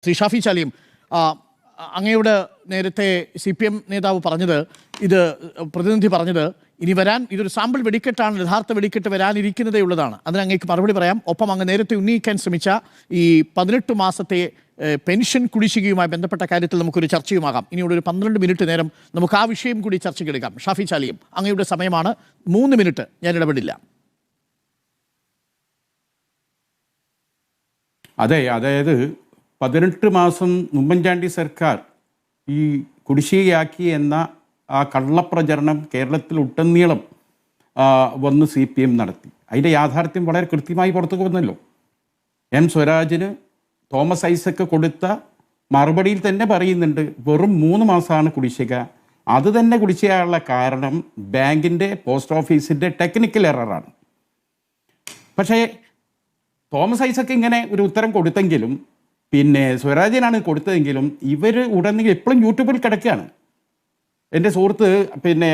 ശ്രീ ഷാഫി ചാലിയും അങ്ങയുടെ നേരത്തെ CPM നേതാവ് പറഞ്ഞത്, ഇത് പ്രതിനിധി പറഞ്ഞത്, ഇനി വരാൻ ഇതൊരു സാമ്പിൾ വെടിക്കെട്ടാണ്, യഥാർത്ഥ വെടിക്കെട്ട് വരാനിരിക്കുന്നതേ ഉള്ളതാണ്. അതിന് അങ്ങേക്ക് മറുപടി പറയാം. ഒപ്പം അങ്ങ് നേരത്തെ ഉന്നയിക്കാൻ ശ്രമിച്ച ഈ 18 മാസത്തെ പെൻഷൻ കുടിശ്ശികയുമായി ബന്ധപ്പെട്ട കാര്യത്തിൽ നമുക്കൊരു ചർച്ചയുമാകാം. ഇനിയുള്ള ഒരു 12 മിനിറ്റ് നേരം നമുക്ക് ആ വിഷയം കൂടി ചർച്ചയ്ക്കെടുക്കാം. ഷാഫി ചാലിയും അങ്ങയുടെ സമയമാണ്, 3 മിനിറ്റ്, ഞാൻ ഇടപെടില്ല. അതെ, അതായത് 18 മാസം ഉമ്മൻചാണ്ടി സർക്കാർ ഈ കുടിശ്ശികയാക്കി എന്ന ആ കള്ളപ്രചരണം കേരളത്തിൽ ഒട്ടുനീളം വന്ന് CPM നടത്തി. അതിൻ്റെ യാഥാർത്ഥ്യം വളരെ കൃത്യമായി പുറത്തു വന്നല്ലോ. M. സ്വരാജിന് തോമസ് ഐസക്ക് കൊടുത്ത മറുപടിയിൽ തന്നെ പറയുന്നുണ്ട്, വെറും 3 മാസമാണ് കുടിശ്ശിക. അത് തന്നെ കുടിശ്ശികയുള്ള കാരണം ബാങ്കിൻ്റെ, പോസ്റ്റ് ഓഫീസിൻ്റെ ടെക്നിക്കൽ എററാണ്. പക്ഷേ തോമസ് ഐസക്ക് ഇങ്ങനെ ഒരു ഉത്തരം കൊടുത്തെങ്കിലും, പിന്നെ സ്വരാജിനാണ് കൊടുത്തതെങ്കിലും, ഇവർ ഉടനെങ്കിൽ എപ്പോഴും യൂട്യൂബിൽ കിടക്കുകയാണ്. എൻ്റെ സുഹൃത്ത് പിന്നെ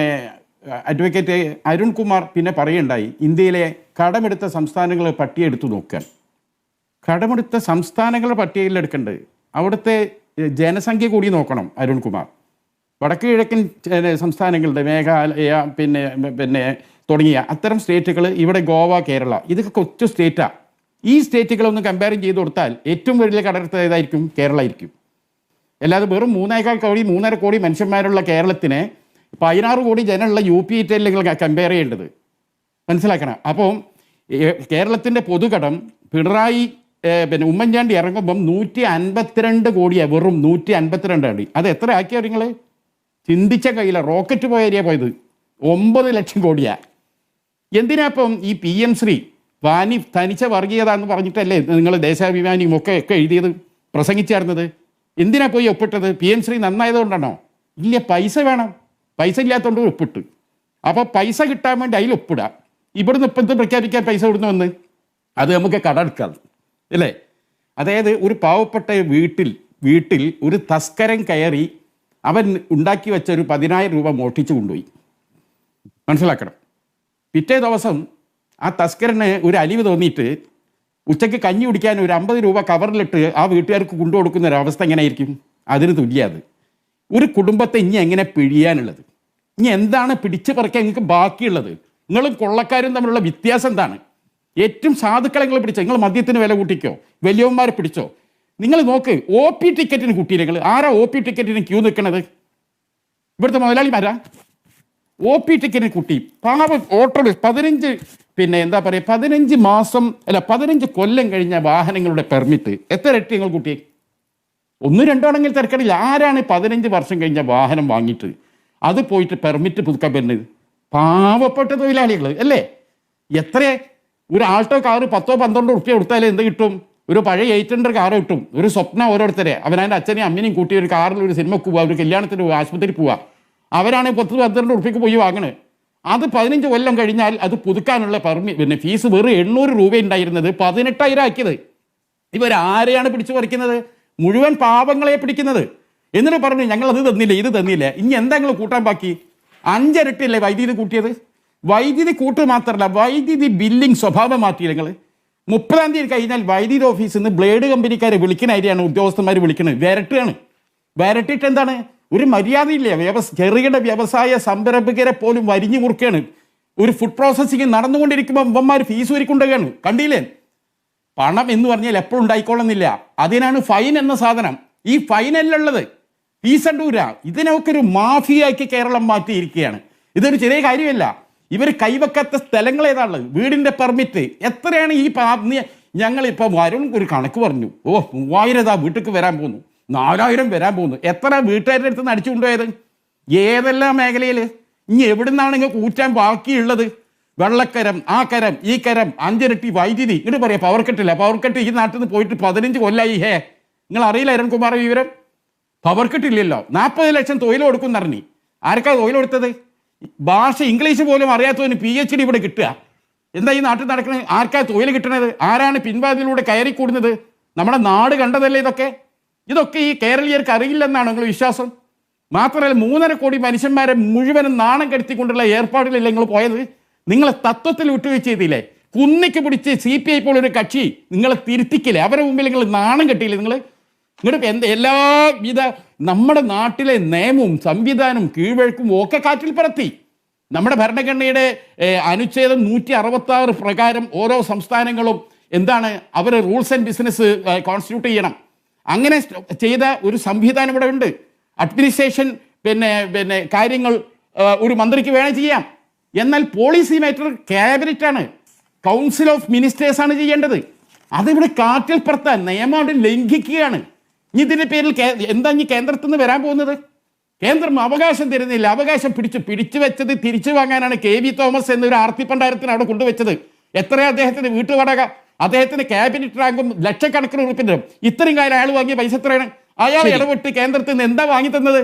അഡ്വക്കേറ്റ് അരുൺകുമാർ പിന്നെ പറയുണ്ടായി, ഇന്ത്യയിലെ കടമെടുത്ത സംസ്ഥാനങ്ങൾ പട്ടികയെടുത്ത് നോക്കാൻ. കടമെടുത്ത സംസ്ഥാനങ്ങളുടെ പട്ടികയിലെടുക്കേണ്ടത് അവിടുത്തെ ജനസംഖ്യ കൂടി നോക്കണം അരുൺകുമാർ. വടക്ക് കിഴക്കൻ സംസ്ഥാനങ്ങളുടെ മേഘാലയ പിന്നെ തുടങ്ങിയ അത്തരം സ്റ്റേറ്റുകൾ, ഇവിടെ ഗോവ, കേരള, ഇതൊക്കെ കൊച്ചു സ്റ്റേറ്റാണ്. ഈ സ്റ്റേറ്റുകളൊന്ന് കമ്പയർ ചെയ്ത് കൊടുത്താൽ ഏറ്റവും വലിയ കടമെടുത്ത ഏതായിരിക്കും? കേരള ആയിരിക്കും. അല്ലാതെ വെറും 3.25 കോടി മനുഷ്യന്മാരുള്ള കേരളത്തിന് 16 കോടി ജനമുള്ള UP നിങ്ങൾ കമ്പയർ ചെയ്യേണ്ടത് മനസ്സിലാക്കണം. അപ്പോൾ കേരളത്തിൻ്റെ പൊതുകടം പിണറായി പിന്നെ ഉമ്മൻചാണ്ടി ഇറങ്ങുമ്പം 152 കോടിയാണ്, വെറും 152 അടി. അത് എത്ര ആക്കിയോ നിങ്ങൾ? ചിന്തിച്ച കയ്യില റോക്കറ്റ് പോയ ഏരിയ പോയത് 9 ലക്ഷം കോടിയാണ്. എന്തിനാ ഇപ്പം ഈ PM ശ്രീ വാനി തനിച്ച വർഗീയത എന്ന് പറഞ്ഞിട്ടല്ലേ നിങ്ങൾ ദേശാഭിമാനിയും ഒക്കെ എഴുതിയത്, പ്രസംഗിച്ചായിരുന്നത്? എന്തിനാ പോയി ഒപ്പിട്ടത്? PM ശ്രീ നന്നായതുകൊണ്ടാണോ? ഇല്ല, പൈസ വേണം. പൈസ ഇല്ലാത്തതുകൊണ്ട് ഒപ്പിട്ട്. അപ്പോൾ പൈസ കിട്ടാൻ വേണ്ടി അതിൽ ഒപ്പിടുക. ഇവിടുന്ന് ഇപ്പം പ്രഖ്യാപിക്കാൻ പൈസ ഇവിടുന്ന് വന്ന് അത് നമുക്ക് കടമെടുക്കാം അല്ലേ? അതായത് ഒരു പാവപ്പെട്ട വീട്ടിൽ ഒരു തസ്കരൻ കയറി അവൻ ഉണ്ടാക്കി വെച്ച ഒരു 10,000 രൂപ മോഷ്ടിച്ചു കൊണ്ടുപോയി. മനസ്സിലാക്കണം. പിറ്റേ ദിവസം ആ തസ്കരന് ഒരു അലിവ് തോന്നിയിട്ട് ഉച്ചയ്ക്ക് കഞ്ഞി കുടിക്കാൻ ഒരു 50 രൂപ കവറിലിട്ട് ആ വീട്ടുകാർക്ക് കൊണ്ടുകൊടുക്കുന്ന ഒരവസ്ഥ എങ്ങനെയായിരിക്കും? അതിന് തുല്യത്. ഒരു കുടുംബത്തെ ഇനി എങ്ങനെ പിഴിയാനുള്ളത്? ഇനി എന്താണ് പിടിച്ചു പറിക്കാൻ നിങ്ങൾക്ക് ബാക്കിയുള്ളത്? നിങ്ങളും കൊള്ളക്കാരും തമ്മിലുള്ള വ്യത്യാസം എന്താണ്? ഏറ്റവും സാധുക്കളെ നിങ്ങൾ പിടിച്ചോ? നിങ്ങൾ മദ്യത്തിന് വില കൂട്ടിക്കോ? വലിയവന്മാരെ പിടിച്ചോ? നിങ്ങൾ നോക്ക്, OP ടിക്കറ്റിന് കൂട്ടി. നിങ്ങൾ ആരാ OP ടിക്കറ്റിന് ക്യൂ നിൽക്കണത്? ഇവിടുത്തെ മുതലാളിമാരാ? OP ടിക്കറ്റിന് കൂട്ടി. പാവം ഓട്ടോ 15 മാസം അല്ല 15 കൊല്ലം കഴിഞ്ഞ വാഹനങ്ങളുടെ പെർമിറ്റ് എത്ര ഇരട്ടി നിങ്ങൾ കൂട്ടി? 1-2 ആണെങ്കിൽ തിരക്കടില്ല. ആരാണ് 15 വർഷം കഴിഞ്ഞ വാഹനം വാങ്ങിയിട്ട് അത് പോയിട്ട് പെർമിറ്റ് പുതുക്കാൻ വരുന്നത്? പാവപ്പെട്ട തൊഴിലാളികൾ അല്ലേ? എത്ര ഒരു ആൾട്ടോ കാറ് 10-12 റുപ്യ കൊടുത്താലേ എന്ത് കിട്ടും? ഒരു പഴയ 800 കാറ് കിട്ടും. ഒരു സ്വപ്നം ഓരോരുത്തരെ. അവനവൻ്റെ അച്ഛനെയും അമ്മനെയും കൂട്ടി ഒരു കാറിൽ ഒരു സിനിമക്ക് പോവുക, ഒരു കല്യാണത്തിന് പോവുക, ആശുപത്രിയിൽ പോവുക. അവരാണ് 10-12 റുപ്യക്ക് പോയി വാങ്ങണത്. അത് 15 കൊല്ലം കഴിഞ്ഞാൽ അത് പുതുക്കാനുള്ള ഫീസ് വെറും 800 രൂപ ഉണ്ടായിരുന്നത് 18,000 ആക്കിയത്. ഇവരാരെയാണ് പിടിച്ചു പറിക്കുന്നത്? മുഴുവൻ പാവങ്ങളെ പിടിക്കുന്നത്. എന്നിട്ട് പറഞ്ഞു ഞങ്ങൾ അത് തന്നില്ല, ഇത് തന്നില്ല. ഇനി എന്താ നിങ്ങൾ കൂട്ടാൻ ബാക്കി? 5 ഇരട്ടിയല്ലേ വൈദ്യുതി കൂട്ടിയത്? വൈദ്യുതി കൂട്ട് മാത്രമല്ല, വൈദ്യുതി ബില്ലിംഗ് സ്വഭാവം മാറ്റിയില്ല നിങ്ങൾ. 30-ാം തീയതി കഴിഞ്ഞാൽ വൈദ്യുതി ഓഫീസിൽ നിന്ന് ബ്ലേഡ് കമ്പനിക്കാരെ വിളിക്കുന്ന ഐഡിയാണ് ഉദ്യോഗസ്ഥന്മാർ വിളിക്കുന്നത്. വരട്ടിയിട്ട് എന്താണ്? ഒരു മര്യാദയില്ല. ചെറുകിട വ്യവസായ സംരംഭകരെ പോലും വരിഞ്ഞു മുറുക്കുകയാണ്. ഒരു ഫുഡ് പ്രോസസ്സിങ് നടന്നുകൊണ്ടിരിക്കുമ്പോൾ ഇവന്മാർ ഫീസ് ഒരുക്കൊണ്ടുകയാണ്. കണ്ടില്ലേ? പണം എന്ന് പറഞ്ഞാൽ എപ്പോഴും ഉണ്ടായിക്കൊള്ളുന്നില്ല. അതിനാണ് ഫൈൻ എന്ന സാധനം. ഈ ഫൈനല്ലുള്ളത് ഫീസ് അണ്ടൂര. ഇതിനൊക്കെ ഒരു മാഫിയാക്കി കേരളം മാറ്റിയിരിക്കുകയാണ്. ഇതൊരു ചെറിയ കാര്യമല്ല. ഇവർ കൈവെക്കാത്ത സ്ഥലങ്ങൾ ഏതാണുള്ളത്? വീടിൻ്റെ പെർമിറ്റ് എത്രയാണ്? ഈ ഞങ്ങളിപ്പോൾ വരും ഒരു കണക്ക് പറഞ്ഞു, 3000 വീട്ടിലേക്ക് വരാൻ പോകുന്നു, 4000 വരാൻ പോകുന്നു. എത്ര വീട്ടുകാരുടെ അടുത്ത് നിന്ന് അടിച്ചു കൊണ്ടുപോയത്? ഏതെല്ലാം മേഖലയിൽ? ഇനി എവിടെ നിന്നാണ് നിങ്ങൾക്ക് ഊറ്റാൻ ബാക്കിയുള്ളത്? വെള്ളക്കരം, ആ കരം, ഈ കരം, 5 ഇരട്ടി വൈദ്യുതി. ഇങ്ങോട്ട് പറയാം പവർ കട്ടില്ല. പവർ കട്ട് ഈ നാട്ടിൽ നിന്ന് പോയിട്ട് 15 കൊല്ലമായി. നിങ്ങൾ അറിയില്ല അരുൺകുമാർ വിവരം? പവർ കട്ടില്ലല്ലോ. 40 ലക്ഷം തൊഴിൽ കൊടുക്കും എന്നറിഞ്ഞി. ആർക്കാ തൊഴിൽ കൊടുത്തത്? ഭാഷ ഇംഗ്ലീഷ് പോലും അറിയാത്തതിന് PhD ഇവിടെ കിട്ടുക. എന്താ ഈ നാട്ടിൽ നടക്കുന്നത്? ആർക്കാ തൊഴിൽ കിട്ടണത്? ആരാണ് പിൻവാതിലൂടെ കയറി കൂടുന്നത്? നമ്മുടെ നാട് കണ്ടതല്ലേ ഇതൊക്കെ? ഇതൊക്കെ ഈ കേരളീയർക്ക് അറിയില്ലെന്നാണ് നിങ്ങൾ വിശ്വാസം? മാത്രമല്ല 3.5 കോടി മനുഷ്യന്മാരെ മുഴുവനും നാണം കെടുത്തിക്കൊണ്ടുള്ള ഏർപ്പാടിലല്ലേ നിങ്ങൾ പോയത്? നിങ്ങളെ തത്വത്തിൽ വിട്ടുവീഴ്ച ചെയ്തില്ലേ? കുന്നിക്ക് പിടിച്ച് CPI പോലൊരു കക്ഷി നിങ്ങളെ തിരുത്തിക്കില്ലേ? അവരുടെ മുമ്പിൽ നിങ്ങൾ നാണം കെട്ടിയില്ലേ? നിങ്ങൾ ഇങ്ങോട്ട് എല്ലാവിധ നമ്മുടെ നാട്ടിലെ നിയമവും സംവിധാനവും കീഴ്വഴക്കും ഒക്കെ കാറ്റിൽ പറത്തി. നമ്മുടെ ഭരണഘടനയുടെ അനുച്ഛേദം 166 പ്രകാരം ഓരോ സംസ്ഥാനങ്ങളും എന്താണ് അവർ റൂൾസ് ആൻഡ് ബിസിനസ് കോൺസ്റ്റിറ്റ്യൂട്ട് ചെയ്യണം. അങ്ങനെ ചെയ്ത ഒരു സംവിധാനം ഇവിടെ ഉണ്ട്. അഡ്മിനിസ്ട്രേഷൻ പിന്നെ കാര്യങ്ങൾ ഒരു മന്ത്രിക്ക് വേണം ചെയ്യാം. എന്നാൽ പോളിസി മാറ്റർ ക്യാബിനറ്റാണ്, കൗൺസിൽ ഓഫ് മിനിസ്റ്റേഴ്സാണ് ചെയ്യേണ്ടത്. അതിവിടെ കാറ്റിൽ പറത്താൻ നിയമം ലംഘിക്കുകയാണ്. ഇതിൻ്റെ പേരിൽ എന്താ ഇനി കേന്ദ്രത്തിൽ നിന്ന് വരാൻ പോകുന്നത്? കേന്ദ്രം അവകാശം തരുന്നില്ല. അവകാശം പിടിച്ചു വെച്ചത് തിരിച്ചു വാങ്ങാനാണ് KV തോമസ് എന്നൊരു ആർത്തിപ്പണ്ടാരത്തിന് അവിടെ കൊണ്ടുവച്ചത്. എത്രയാണ് അദ്ദേഹത്തിന് വീട്ടുവാടക? അദ്ദേഹത്തിന് ക്യാബിനറ്റ് റാങ്കും ലക്ഷക്കണക്കിന് ഉറുപ്പിൻ്റെ. ഇത്രയും കാലം അയാൾ വാങ്ങിയ പൈസ എത്രയാണ്? അയാൾ ഇടപെട്ട് കേന്ദ്രത്തിൽ നിന്ന് എന്താ വാങ്ങി തന്നത്?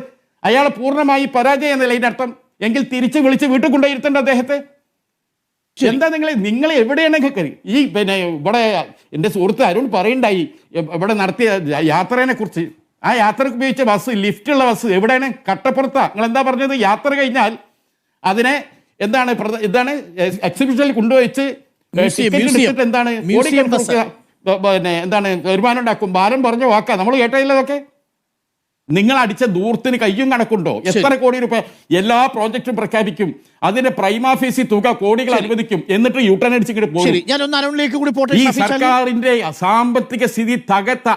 അയാൾ പൂർണ്ണമായി പരാജയം എന്നല്ല ഇതിൻ്റെ അർത്ഥം. എങ്കിൽ തിരിച്ച് വിളിച്ച് വീട്ടിൽ കൊണ്ടുപോയിരുത്തേണ്ട അദ്ദേഹത്തെ. എന്താ നിങ്ങൾ എവിടെയാണ് ഈ ഇവിടെ എൻ്റെ സുഹൃത്ത് അരുൺ പറയുണ്ടായി ഇവിടെ നടത്തിയ യാത്രേനെ കുറിച്ച്. ആ യാത്രക്ക് ഉപയോഗിച്ച ബസ്, ലിഫ്റ്റുള്ള ബസ് എവിടെയാണ്? കട്ടപ്പുറത്താ. നിങ്ങൾ എന്താ പറഞ്ഞത്? യാത്ര കഴിഞ്ഞാൽ അതിനെ എന്താണ് എക്സിബിഷനിൽ കൊണ്ടുവച്ച് എന്താണ് എന്താണ് വരുമാനം ഉണ്ടാക്കും. ബാലൻ പറഞ്ഞ വാക്കാ, നമ്മൾ കേട്ടില്ല. അതൊക്കെ നിങ്ങൾ അടിച്ച ദൂരത്തിന് കയ്യും കണക്കുണ്ടോ? എത്ര കോടി രൂപ എല്ലാ പ്രോജക്റ്റും പ്രഖ്യാപിക്കും, അതിന്റെ പ്രൈമാഫേസി തുക കോടികൾ അനുവദിക്കും, എന്നിട്ട് യൂട്ടേൺ അടിച്ചിട്ട് പോകും. ഈ സർക്കാരിന്റെ സാമ്പത്തിക സ്ഥിതി തകർത്ത.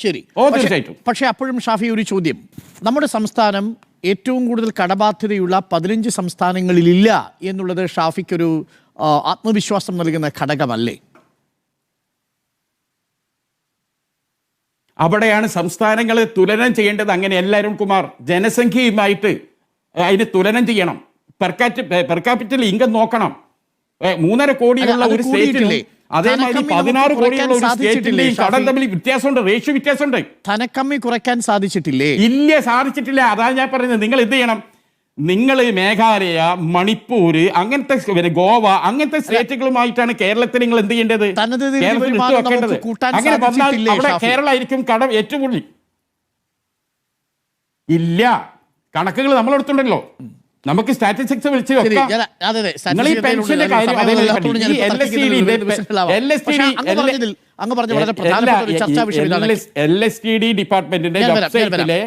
ശരി, തീർച്ചയായിട്ടും. പക്ഷേ അപ്പോഴും ഷാഫി, ഒരു ചോദ്യം. നമ്മുടെ സംസ്ഥാനം ഏറ്റവും കൂടുതൽ കടബാധ്യതയുള്ള 15 സംസ്ഥാനങ്ങളിലില്ല എന്നുള്ളത് ഷാഫിക്കൊരു ആത്മവിശ്വാസം നൽകുന്ന ഘടകമല്ലേ? അവിടെയാണ് സംസ്ഥാനങ്ങൾ തുലനം ചെയ്യേണ്ടത്. അങ്ങനെ എല്ലാവരും കുമാർ ജനസംഖ്യയുമായിട്ട് അതിന് തുലനം ചെയ്യണം. പെർ ക്യാപിറ്റൽ ഇൻകം നോക്കണം. 3.5 കോടിയുള്ള ഒരു സ്റ്റേറ്റിൽ അതേമാതിരി 16 കോടിയുള്ള ഒരു സ്റ്റേറ്റിന്റെയും കടം തമ്മിൽ വ്യത്യാസമുണ്ട്, റേഷ്യോ വ്യത്യാസമുണ്ട്. ധനക്കമ്മി കുറയ്ക്കാൻ സാധിച്ചിട്ടില്ലേ? ഇല്ല, സാധിച്ചിട്ടില്ല. അതാണ് ഞാൻ പറയുന്നത്. നിങ്ങൾ എന്ത് ചെയ്യണം? നിങ്ങൾ മേഘാലയ, മണിപ്പൂര്, അങ്ങനത്തെ ഗോവ, അങ്ങനത്തെ സ്റ്റേറ്റുകളുമായിട്ടാണ് കേരളത്തിൽ നിങ്ങൾ എന്ത് ചെയ്യേണ്ടത്? കേരളത്തിൽ ഇട്ടുവെക്കേണ്ടത്. അങ്ങനെ വന്നാൽ അവിടെ കേരളമായിരിക്കും കടം ഏറ്റവും കൂടുതൽ. ഇല്ല, കണക്കുകൾ നമ്മളെടുത്തുണ്ടല്ലോ. നമുക്ക് സ്റ്റാറ്റിസ്റ്റിക്സ് വിളിച്ച് LSTD ഡിപ്പാർട്ട്മെന്റിന്റെ വെബ്സൈറ്റിലെ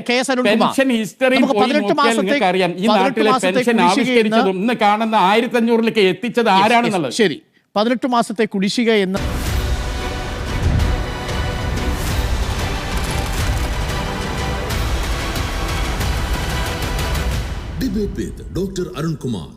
പെൻഷൻ ഹിസ്റ്ററി നിങ്ങൾക്ക് അറിയാം. ഈ നാട്ടിലെ പെൻഷൻ ആവിഷ്കരിച്ചതും ഇന്ന് കാണുന്ന 1500 എത്തിച്ചത് ആരാണെന്നുള്ളത്. ശരി, 18 മാസത്തെ കുടിശ്ശിക എന്ന Debate with Dr. Arun Kumar.